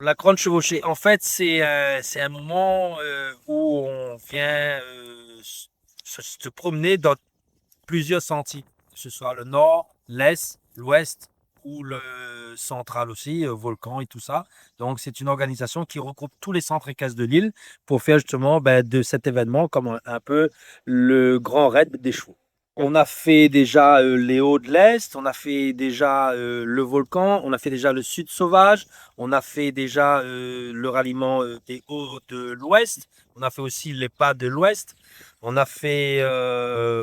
La grande chevauchée, en fait, c'est un moment où on vient se promener dans plusieurs sentiers, que ce soit le nord, l'est, l'ouest ou le central aussi, volcan et tout ça. Donc, c'est une organisation qui regroupe tous les centres équestres de l'île pour faire justement ben, de cet événement comme un peu le grand raid des chevaux. On a fait déjà les Hauts de l'Est, on a fait déjà le volcan, on a fait déjà le Sud sauvage, on a fait déjà le ralliement des Hauts de l'Ouest, on a fait aussi les pas de l'Ouest, on a fait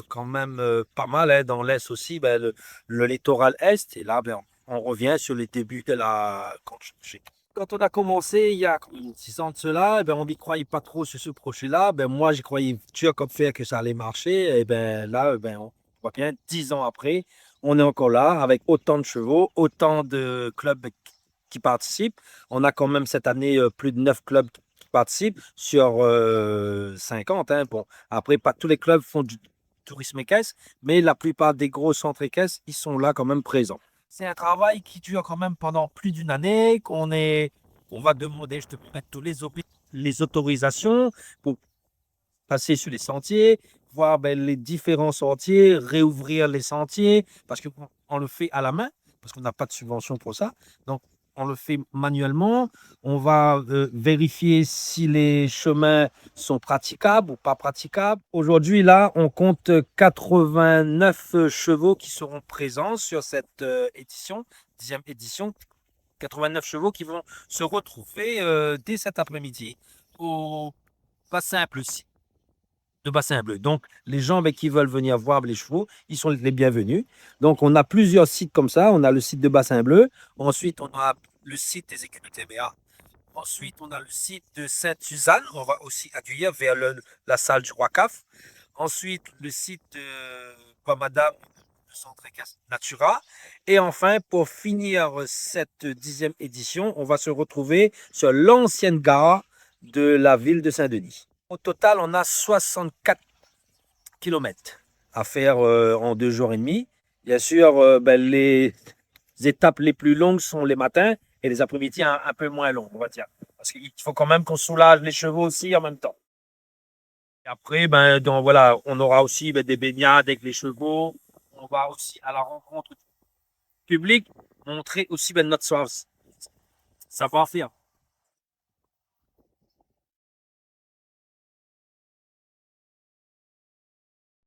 quand même pas mal hein, dans l'Est aussi, ben, le littoral Est, et là ben, on revient sur les débuts de la... Quand on a commencé il y a 6 ans de cela, eh ben, on n'y croyait pas trop sur ce projet-là. Ben, moi, j'y croyais dur comme fer que ça allait marcher. Et ben, là, ben, on voit bien, 10 ans après, on est encore là avec autant de chevaux, autant de clubs qui participent. On a quand même cette année plus de 9 clubs qui participent sur 50. Hein. Bon, après, pas tous les clubs font du tourisme équestre, mais la plupart des gros centres équestres, ils sont là quand même présents. C'est un travail qui dure quand même pendant plus d'une année, on va demander, je te prête tous les autorisations pour passer sur les sentiers, voir ben, les différents sentiers, réouvrir les sentiers, parce qu'on le fait à la main, parce qu'on n'a pas de subvention pour ça. Donc, on le fait manuellement. On va vérifier si les chemins sont praticables ou pas praticables. Aujourd'hui, là, on compte 89 chevaux qui seront présents sur cette édition, 10e édition. 89 chevaux qui vont se retrouver dès cet après-midi au bassin bleu de bassin bleu. Donc, les gens ben, qui veulent venir voir les chevaux, ils sont les bienvenus. Donc, on a plusieurs sites comme ça. On a le site de bassin bleu. Ensuite, on a le site des écuries TBA. Ensuite, on a le site de Sainte-Suzanne. On va aussi accueillir vers la salle du Roi CAF. Ensuite, le site de Madame, le centre équestre Natura. Et enfin, pour finir cette 10e édition, on va se retrouver sur l'ancienne gare de la ville de Saint-Denis. Au total, on a 64 kilomètres à faire en 2 jours et demi. Bien sûr, ben, les étapes les plus longues sont les matins et les après-midi un peu moins longues, on va dire. Parce qu'il faut quand même qu'on soulage les chevaux aussi en même temps. Et après, ben, donc, voilà, on aura aussi ben, des baignades avec les chevaux. On va aussi à la rencontre du public montrer aussi ben, notre savoir-faire.